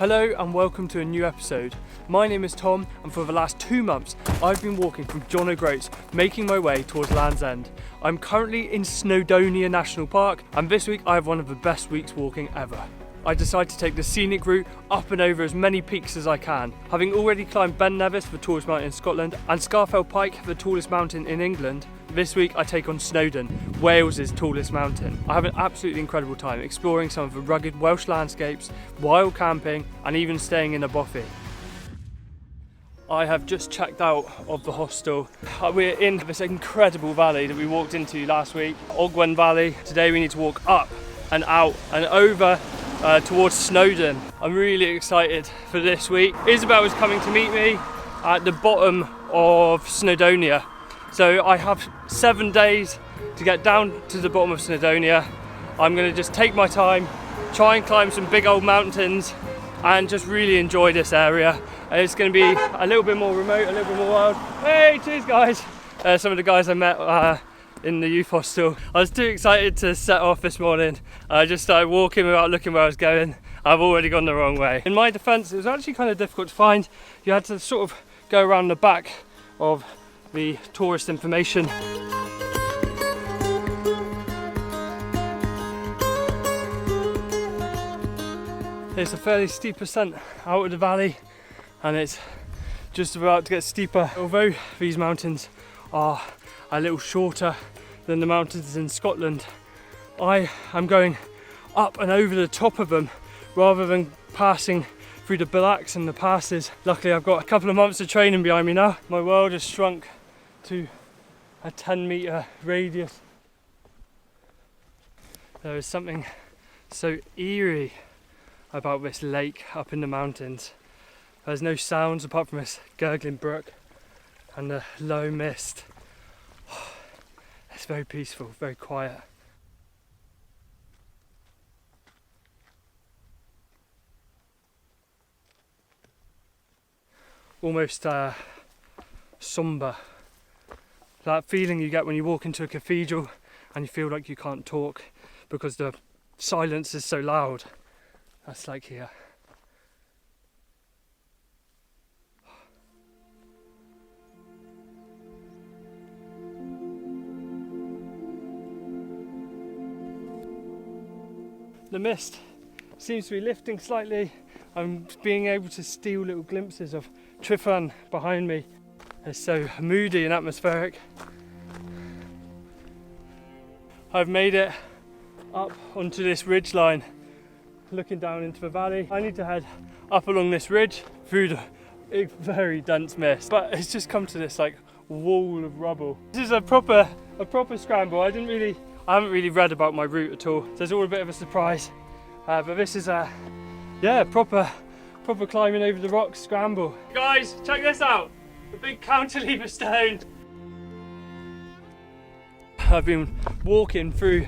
Hello and welcome to a new episode. My name is Tom and for the last 2 months I've been walking from John O'Groats, making my way towards Land's End. I'm currently in Snowdonia National Park and this week I have one of the best weeks walking ever. I decided to take the scenic route up and over as many peaks as I can. Having already climbed Ben Nevis, the tallest mountain in Scotland, and Scafell Pike, the tallest mountain in England, this week I take on Snowdon, Wales's tallest mountain. I have an absolutely incredible time exploring some of the rugged Welsh landscapes, wild camping and even staying in a bothy. I have just checked out of the hostel. We're in this incredible valley that we walked into last week, Ogwen Valley. Today we need to walk up and out and over towards Snowdon. I'm really excited for this week. Isabel is coming to meet me at the bottom of Snowdonia. So I have 7 days to get down to the bottom of Snowdonia. I'm going to just take my time, try and climb some big old mountains and just really enjoy this area. It's going to be a little bit more remote, a little bit more wild. Hey, cheers guys! Some of the guys I met in the youth hostel. I was too excited to set off this morning. I just started walking without looking where I was going. I've already gone the wrong way. In my defence, it was actually kind of difficult to find. You had to sort of go around the back of the tourist information. It's a fairly steep ascent out of the valley and it's just about to get steeper. Although these mountains are a little shorter than the mountains in Scotland, I am going up and over the top of them rather than passing through the billacks and the passes. Luckily I've got a couple of months of training behind me now. My world has shrunk to a 10-metre radius. There is something so eerie about this lake up in the mountains. There's no sounds apart from this gurgling brook and the low mist. It's very peaceful, very quiet. Almost sombre. That feeling you get when you walk into a cathedral and you feel like you can't talk because the silence is so loud. That's like here. The mist seems to be lifting slightly. I'm being able to steal little glimpses of Tryfan behind me. It's so moody and atmospheric. I've made it up onto this ridge line, looking down into the valley. I need to head up along this ridge through the very dense mist, but it's just come to this like wall of rubble. This is a proper scramble. I haven't really read about my route at all, so it's all a bit of a surprise. But this is a proper climbing over the rocks scramble. Guys, check this out. A big cantilever stone. I've been walking through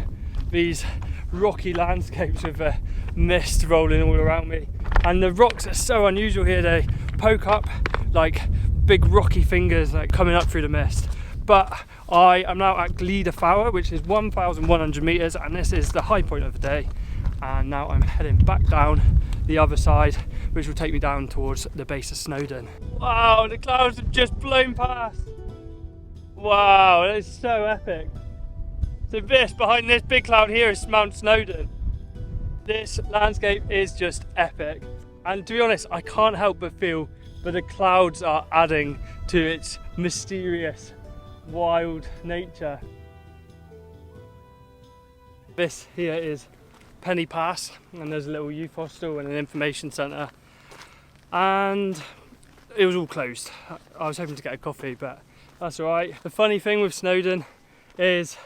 these rocky landscapes with the mist rolling all around me, and the rocks are so unusual here. They poke up like big rocky fingers like coming up through the mist. But I am now at Glida Fawr, which is 1,100 metres, and this is the high point of the day. And now I'm heading back down the other side, which will take me down towards the base of Snowdon. Wow, the clouds have just blown past. Wow, that is so epic. So behind this big cloud here is Mount Snowdon. This landscape is just epic. And to be honest, I can't help but feel that the clouds are adding to its mysterious, wild nature. This here is Penny Pass, and there's a little youth hostel and an information centre, and it was all closed. I was hoping to get a coffee, but that's alright. The funny thing with Snowdon is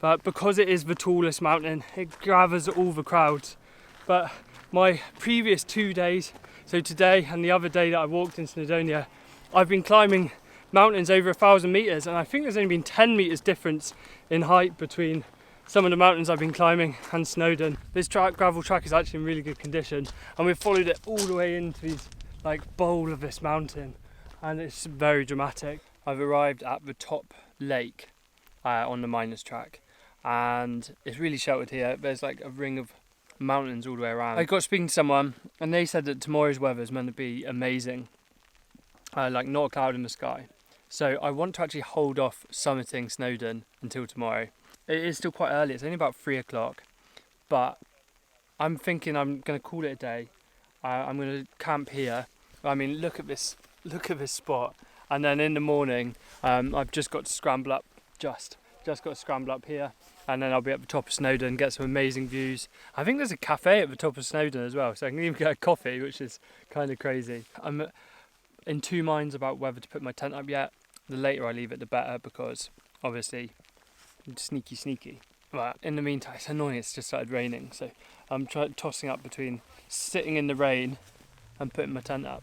that because it is the tallest mountain, it gathers all the crowds. But my previous 2 days, so today and the other day that I walked in Snowdonia, I've been climbing mountains over 1,000 metres, and I think there's only been 10 metres difference in height between some of the mountains I've been climbing and Snowdon. This gravel track is actually in really good condition, and we've followed it all the way into these like bowl of this mountain, and it's very dramatic. I've arrived at the top lake on the miners track, and it's really sheltered here. There's like a ring of mountains all the way around. I got speaking to someone and they said that tomorrow's weather is meant to be amazing, like not a cloud in the sky. So I want to actually hold off summiting Snowdon until tomorrow. It is still quite early, it's only about 3 o'clock, but I'm thinking I'm going to call it a day. I'm going to camp here. I mean, look at this spot. And then in the morning, I've just got to scramble up, just got to scramble up here. And then I'll be at the top of Snowdon, get some amazing views. I think there's a cafe at the top of Snowdon as well, so I can even get a coffee, which is kind of crazy. I'm in two minds about whether to put my tent up yet. The later I leave it, the better, because obviously, sneaky. But in the meantime, it's annoying, it's just started raining, so I'm tossing up between sitting in the rain and putting my tent up.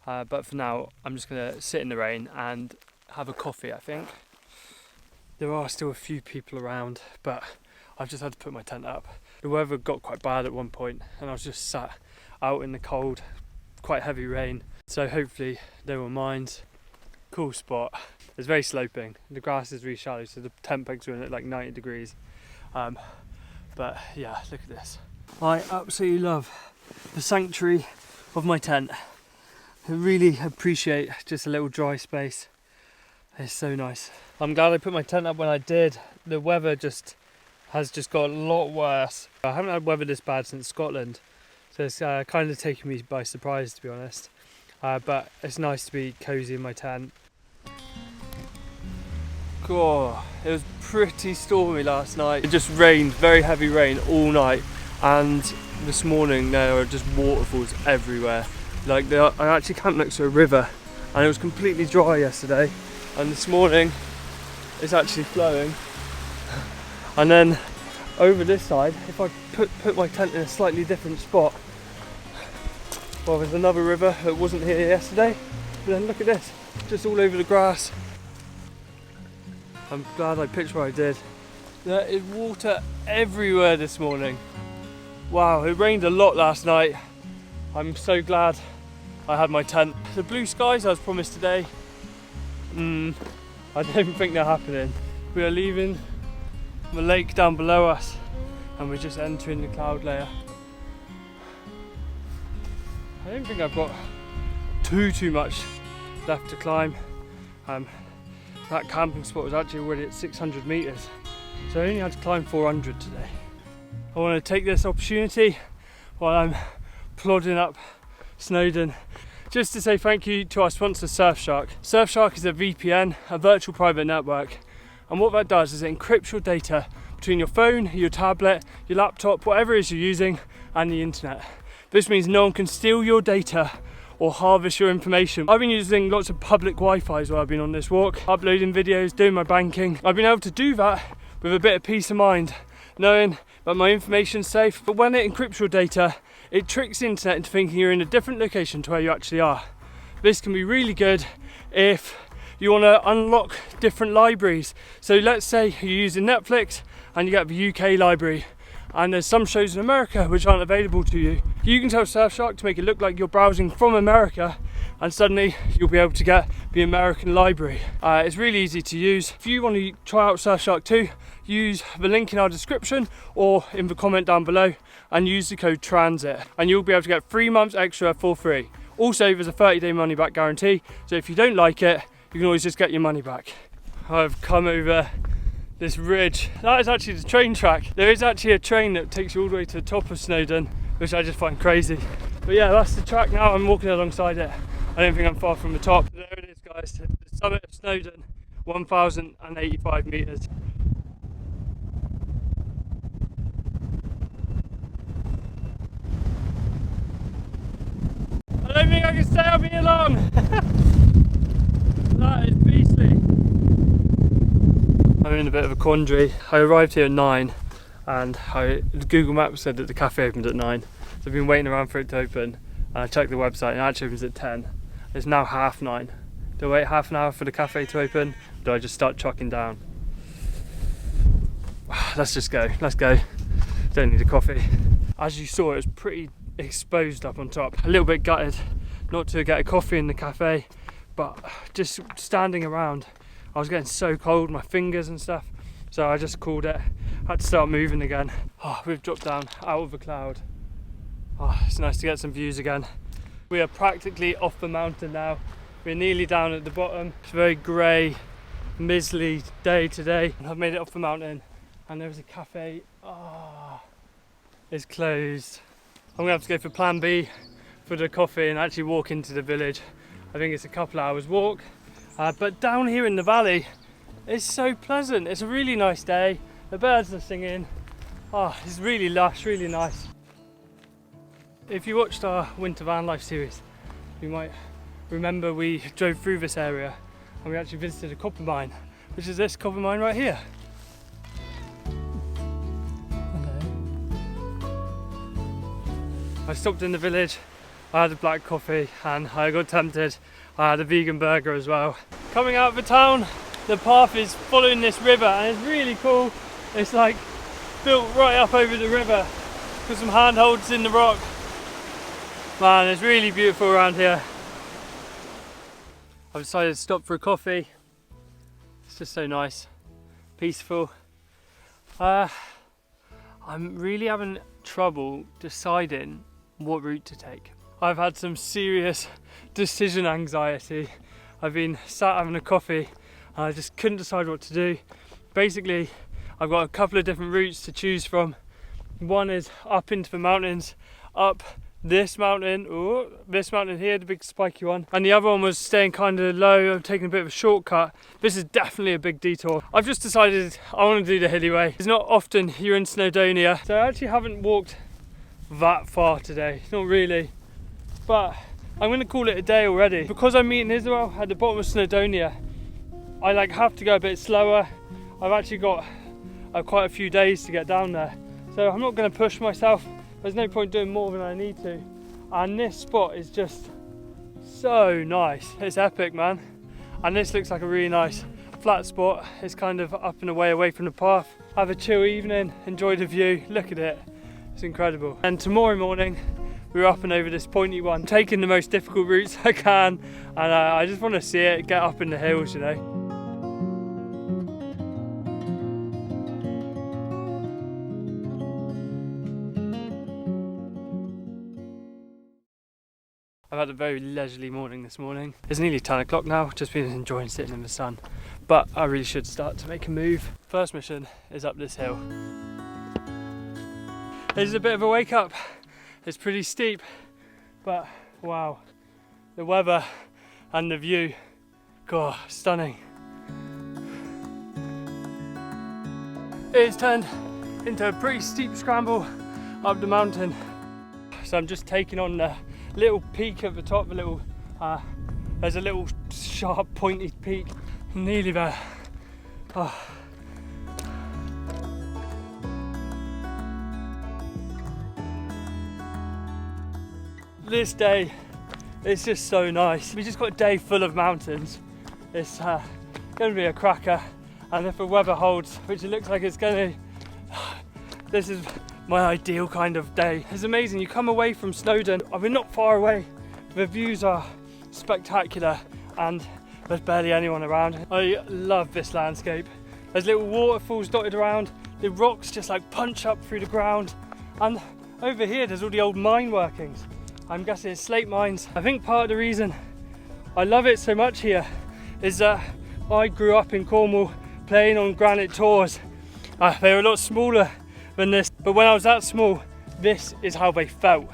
But for now, I'm just going to sit in the rain and have a coffee, I think. There are still a few people around, but I've just had to put my tent up. The weather got quite bad at one point, and I was just sat out in the cold, quite heavy rain. So hopefully they won't mind. Cool spot. It's very sloping. The grass is really shallow, so the tent pegs are in at like 90 degrees. But yeah, look at this. I absolutely love the sanctuary of my tent. I really appreciate just a little dry space. It's so nice. I'm glad I put my tent up when I did. The weather has got a lot worse. I haven't had weather this bad since Scotland, so it's kind of taken me by surprise, to be honest. But it's nice to be cosy in my tent. God, it was pretty stormy last night. It just rained, very heavy rain all night, and this morning there are just waterfalls everywhere. Like I actually camped next to a river, and it was completely dry yesterday, and this morning it's actually flowing. And then over this side, if I put my tent in a slightly different spot, well, there's another river that wasn't here yesterday, but then look at this, just all over the grass. I'm glad I pitched where I did. There is water everywhere this morning. Wow, it rained a lot last night. I'm so glad I had my tent. The blue skies I was promised today, I don't think they're happening. We are leaving the lake down below us and we're just entering the cloud layer. I don't think I've got too much left to climb. That camping spot was actually already at 600 metres, so I only had to climb 400 today. I want to take this opportunity while I'm plodding up Snowdon just to say thank you to our sponsor Surfshark. Surfshark is a VPN, a virtual private network, and what that does is it encrypts your data between your phone, your tablet, your laptop, whatever it is you're using, and the internet. This means no one can steal your data or harvest your information. I've been using lots of public Wi-Fi while I've been on this walk, uploading videos, doing my banking. I've been able to do that with a bit of peace of mind, knowing that my information's safe. But when it encrypts your data, it tricks the internet into thinking you're in a different location to where you actually are. This can be really good if you want to unlock different libraries. So let's say you're using Netflix and you get the UK library, and there's some shows in America which aren't available to you. You can tell Surfshark to make it look like you're browsing from America, and suddenly you'll be able to get the American library. It's really easy to use. If you want to try out Surfshark too, use the link in our description or in the comment down below and use the code TRANSIT, and you'll be able to get 3 months extra for free. Also, there's a 30-day money back guarantee, so if you don't like it, you can always just get your money back. I've come over this ridge. That is actually the train track. There is actually a train that takes you all the way to the top of Snowdon, which I just find crazy. But yeah, that's the track now. I'm walking alongside it. I don't think I'm far from the top. There it is, guys, the summit of Snowdon, 1,085 metres. I don't think I can stay up here long. That is beastly. I'm in a bit of a quandary. I arrived here at 9 and Google Maps said that the cafe opened at 9. So I've been waiting around for it to open, and I checked the website and it actually opens at 10. It's now 9:30. Do I wait half an hour for the cafe to open? Or do I just start chucking down? Let's just go, let's go. Don't need a coffee. As you saw, it was pretty exposed up on top. A little bit gutted not to get a coffee in the cafe, but just standing around, I was getting so cold, my fingers and stuff, so I just called it. had to start moving again. Oh, we've dropped down out of a cloud. Oh, it's nice to get some views again. We are practically off the mountain now. We're nearly down at the bottom. It's a very grey, miserly day today. I've made it off the mountain and there's a cafe. Oh, it's closed. I'm gonna have to go for plan B for the coffee and actually walk into the village. I think it's a couple hours walk. But down here in the valley, it's so pleasant. It's a really nice day. The birds are singing. Oh, it's really lush, really nice. If you watched our winter van life series, you might remember we drove through this area and we actually visited a copper mine, which is this copper mine right here. I stopped in the village, I had a black coffee and I got tempted. I had a vegan burger as well. Coming out of the town, the path is following this river and it's really cool. It's like built right up over the river with some handholds in the rock. Man, it's really beautiful around here. I've decided to stop for a coffee. It's just so nice, peaceful. I'm really having trouble deciding what route to take. I've had some serious decision anxiety. I've been sat having a coffee and I just couldn't decide what to do. Basically, I've got a couple of different routes to choose from. One is up into the mountains, up this mountain here, the big spiky one. And the other one was staying kind of low. I'm taking a bit of a shortcut. This is definitely a big detour. I've just decided I want to do the hilly way. It's not often you're in Snowdonia, so I actually haven't walked that far today, not really. But I'm going to call it a day already. Because I'm meeting Israel at the bottom of Snowdonia, I have to go a bit slower. I've actually got quite a few days to get down there. So I'm not going to push myself. There's no point doing more than I need to. And this spot is just so nice. It's epic, man. And this looks like a really nice flat spot. It's kind of up and away from the path. Have a chill evening, enjoy the view, look at it. It's incredible. And tomorrow morning, we're up and over this pointy one, taking the most difficult routes I can, and I just want to see it, get up in the hills, you know. I've had a very leisurely morning this morning. It's nearly 10 o'clock now, just been enjoying sitting in the sun, but I really should start to make a move. First mission is up this hill. This is a bit of a wake up. It's pretty steep, but wow, the weather and the view, God, stunning. It's turned into a pretty steep scramble up the mountain. So I'm just taking on the little peak at the top, there's a little sharp pointy peak, nearly there. Oh. This day, it's just so nice. We just got a day full of mountains. It's going to be a cracker, and if the weather holds, which it looks like it's going to, this is my ideal kind of day. It's amazing. You come away from Snowdon, we're not far away. The views are spectacular, and there's barely anyone around. I love this landscape. There's little waterfalls dotted around. The rocks just punch up through the ground, and over here there's all the old mine workings. I'm guessing it's slate mines. I think part of the reason I love it so much here is that I grew up in Cornwall playing on granite tours. They were a lot smaller than this, but when I was that small, this is how they felt.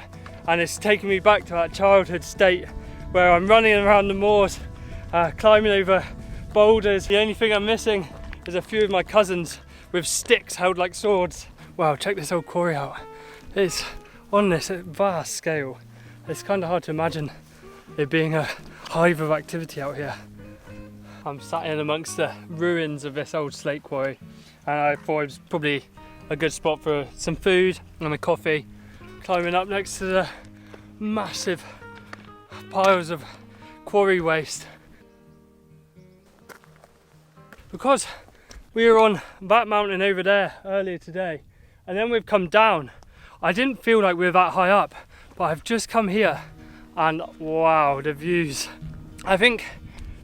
And it's taken me back to that childhood state where I'm running around the moors, climbing over boulders. The only thing I'm missing is a few of my cousins with sticks held like swords. Wow, check this old quarry out. It's on this vast scale. It's kind of hard to imagine it being a hive of activity out here. I'm sat in amongst the ruins of this old slate quarry, and I thought it was probably a good spot for some food and a coffee, climbing up next to the massive piles of quarry waste. Because we were on that mountain over there earlier today, and then we've come down, I didn't feel like we were that high up, but I've just come here and wow, the views. I think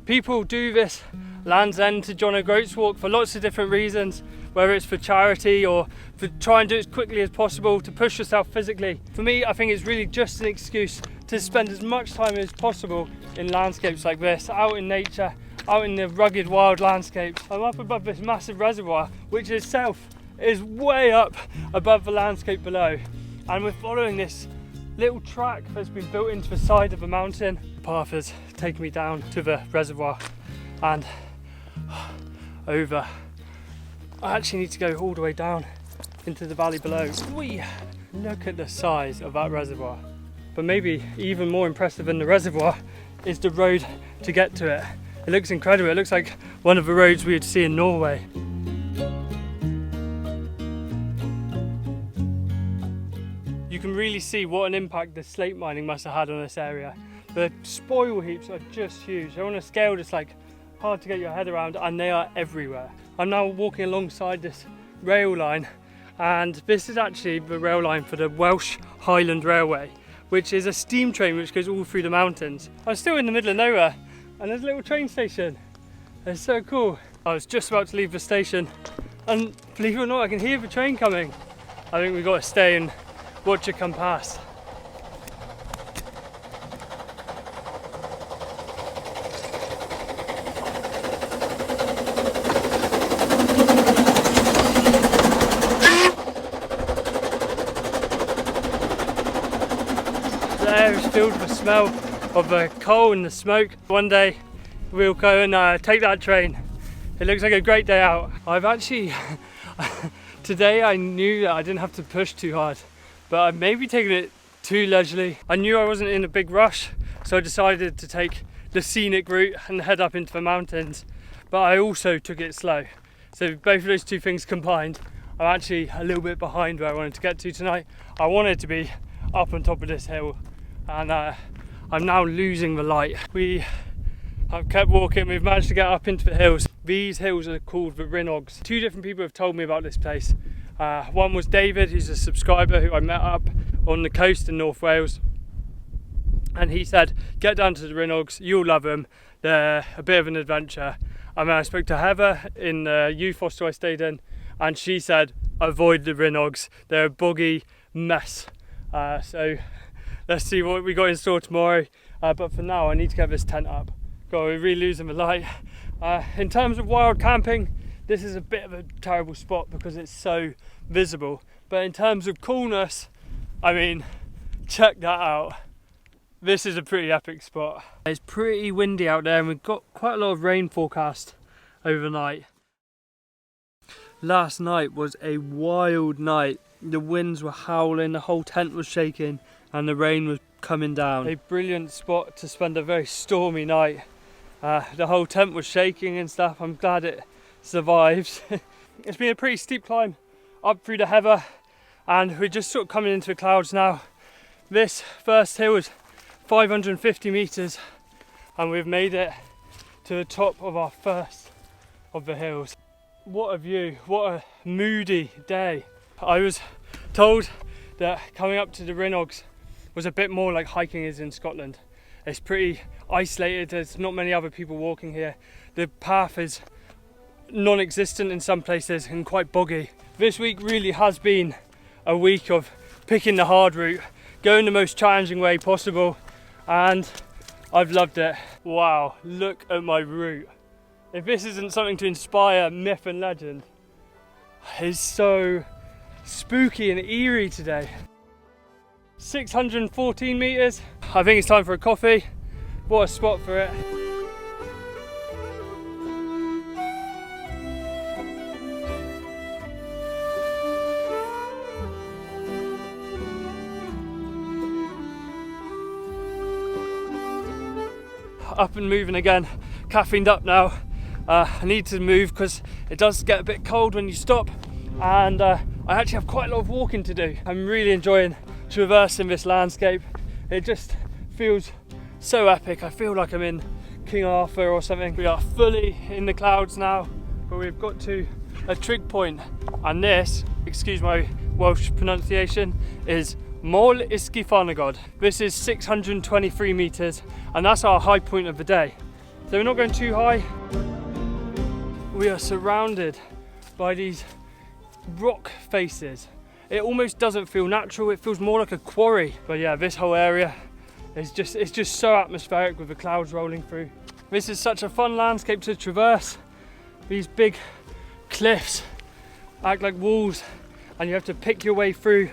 people do this Land's End to John O'Groats walk for lots of different reasons, whether it's for charity or for trying to do it as quickly as possible to push yourself physically. For me, I think it's really just an excuse to spend as much time as possible in landscapes like this, out in nature, out in the rugged wild landscapes. I'm up above this massive reservoir, which itself is way up above the landscape below. And we're following this little track that's been built into the side of a mountain. The path has taken me down to the reservoir and over. I actually need to go all the way down into the valley below. Whee! Look at the size of that reservoir. But maybe even more impressive than the reservoir is the road to get to it. It looks incredible. It looks like one of the roads we would see in Norway. You can really see what an impact the slate mining must have had on this area. The spoil heaps are just huge. They're on a scale that's like hard to get your head around, and they are everywhere. I'm now walking alongside this rail line, and this is actually the rail line for the Welsh Highland Railway, which is a steam train which goes all through the mountains. I'm still in the middle of nowhere, and there's a little train station. It's so cool. I was just about to leave the station, and believe it or not, I can hear the train coming. I think we've got to stay and watch it come past. The air is filled with the smell of the coal and the smoke. One day we'll go and take that train. It looks like a great day out. I've actually, today I knew that I didn't have to push too hard, but I've maybe taken it too leisurely. I knew I wasn't in a big rush, so I decided to take the scenic route and head up into the mountains, but I also took it slow. So both of those two things combined, I'm actually a little bit behind where I wanted to get to tonight. I wanted to be up on top of this hill, and I'm now losing the light. I've kept walking, we've managed to get up into the hills. These hills are called the Rhinogs. Two different people have told me about this place. One was David, who's a subscriber who I met up on the coast in North Wales. And he said, get down to the Rhinogs, you'll love them. They're a bit of an adventure. And then I spoke to Heather in the youth hostel I stayed in, and she said, avoid the Rhinogs. They're a boggy mess. So let's see what we got in store tomorrow. But for now, I need to get this tent up. God, we're really losing the light. In terms of wild camping, this is a bit of a terrible spot because it's so visible. But in terms of coolness, I mean, check that out. This is a pretty epic spot. It's pretty windy out there, and we've got quite a lot of rain forecast overnight. Last night was a wild night. The winds were howling, the whole tent was shaking, and the rain was coming down. A brilliant spot to spend a very stormy night. The whole tent was shaking and stuff. I'm glad it survives. It's been a pretty steep climb up through the heather, and we're just sort of coming into the clouds now. This first hill is 550 meters, and we've made it to the top of our first of the hills. What a view, what a moody day. I was told that coming up to the Rhinogs was a bit more like hiking is in Scotland. It's pretty isolated, there's not many other people walking here. The path is non-existent in some places and quite boggy. This week really has been a week of picking the hard route, going the most challenging way possible, and I've loved it. Wow, look at my route. If this isn't something to inspire myth and legend, it's so spooky and eerie today. 614 meters. I think it's time for a coffee. What a spot for it. Up and moving again, caffeined up now. I need to move because it does get a bit cold when you stop, and I actually have quite a lot of walking to do. I'm really enjoying traversing this landscape. It just feels so epic. I feel like I'm in King Arthur or something. We are fully in the clouds now, but we've got to a trig point, and this, excuse my Welsh pronunciation, is Mol Isgifanagod. This is 623 meters, and that's our high point of the day. So we're not going too high. We are surrounded by these rock faces. It almost doesn't feel natural, it feels more like a quarry. But yeah, this whole area is it's just so atmospheric with the clouds rolling through. This is such a fun landscape to traverse. These big cliffs act like walls and you have to pick your way through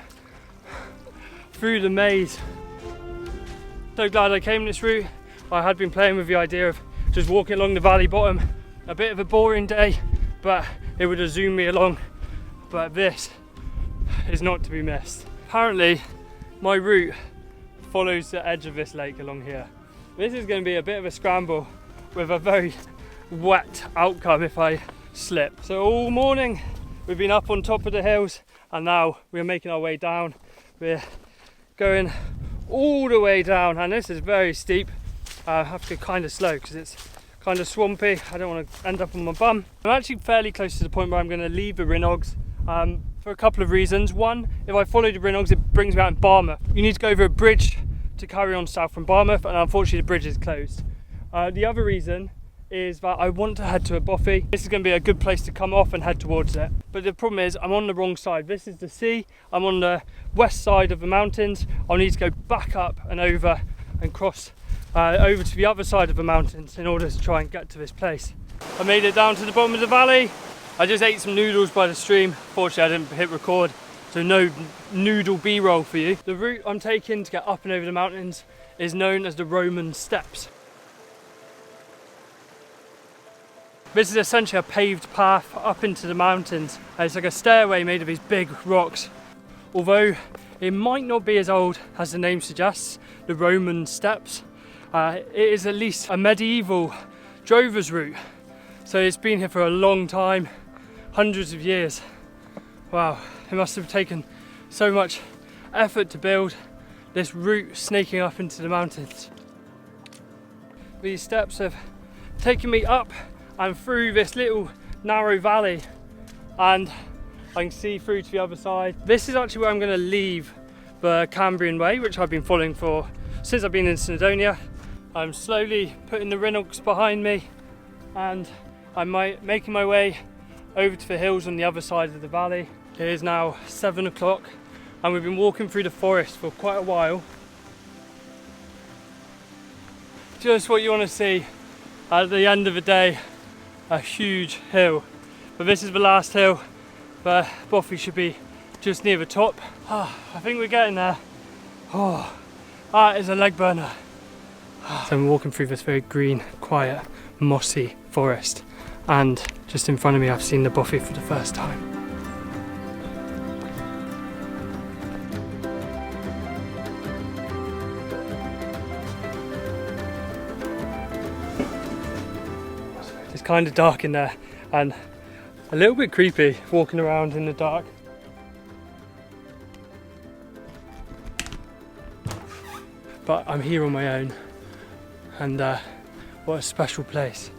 the maze. So glad I came this route. I had been playing with the idea of just walking along the valley bottom. A bit of a boring day, but it would have zoomed me along. But this is not to be missed. Apparently, my route follows the edge of this lake along here. This is going to be a bit of a scramble with a very wet outcome if I slip. So all morning we've been up on top of the hills and now we're making our way down. We're going all the way down and this is very steep. I have to go kind of slow because it's kind of swampy. I don't want to end up on my bum. I'm actually fairly close to the point where I'm going to leave the Rinogs for a couple of reasons. One, if I follow the Rinogs it brings me out in Barmouth. You need to go over a bridge to carry on south from Barmouth and unfortunately the bridge is closed. The other reason is that I want to head to a bothy. This is going to be a good place to come off and head towards it. But the problem is I'm on the wrong side. This is the sea. I'm on the west side of the mountains. I'll need to go back up and over and cross over to the other side of the mountains in order to try and get to this place. I made it down to the bottom of the valley. I just ate some noodles by the stream. Fortunately I didn't hit record, so no noodle b-roll for you. The route I'm taking to get up and over the mountains is known as the Roman Steps. This is essentially a paved path up into the mountains. It's like a stairway made of these big rocks. Although it might not be as old as the name suggests, the Roman Steps, it is at least a medieval drover's route. So it's been here for a long time, hundreds of years. Wow, it must have taken so much effort to build this route snaking up into the mountains. These steps have taken me up and through this little narrow valley and I can see through to the other side. This is actually where I'm going to leave the Cambrian Way, which I've been following for since I've been in Snowdonia. I'm slowly putting the Rinogs behind me and I'm making my way over to the hills on the other side of the valley. It is now 7 o'clock and we've been walking through the forest for quite a while. Just what you want to see at the end of the day, a huge hill. But this is the last hill, but Bothy should be just near the top. I think we're getting there. Oh, that is a leg burner. So I'm walking through this very green, quiet, mossy forest and just in front of me I've seen the Bothy for the first time. It's kind of dark in there and a little bit creepy walking around in the dark. But I'm here on my own and what a special place.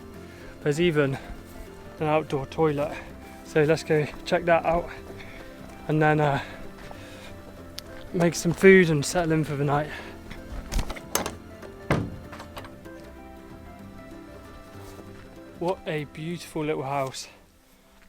There's even an outdoor toilet, so let's go check that out and then make some food and settle in for the night. What a beautiful little house,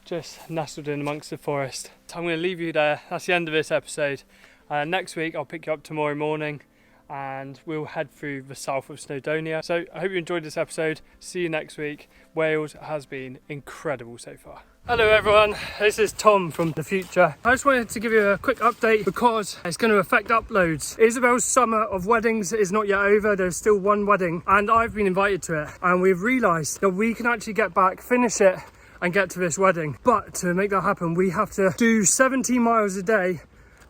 just nestled in amongst the forest. So I'm going to leave you there. That's the end of this episode. Next week I'll pick you up tomorrow morning and we'll head through the south of Snowdonia. So I hope you enjoyed this episode. See you next week. Wales has been incredible so far. Hello everyone, this is Tom from the future. I just wanted to give you a quick update because it's going to affect uploads. Isabel's summer of weddings is not yet over. There's still one wedding and I've been invited to it, and we've realised that we can actually get back, finish it and get to this wedding. But to make that happen we have to do 17 miles a day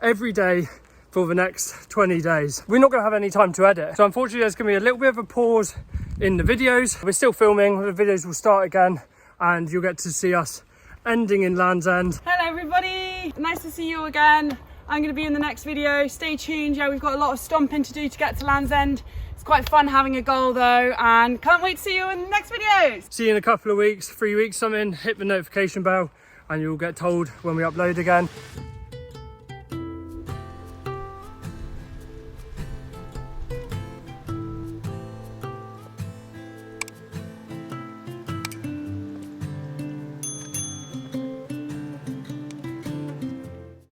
every day for the next 20 days. We're not going to have any time to edit, so unfortunately there's going to be a little bit of a pause in the videos. We're still filming, the videos will start again and you'll get to see us ending in Land's End. Hello everybody, nice to see you again. I'm going to be in the next video, stay tuned. Yeah, we've got a lot of stomping to do to get to Land's End. It's quite fun having a goal though, and can't wait to see you in the next videos. See you in a couple of weeks, 3 weeks something. Hit the notification bell and you'll get told when we upload again.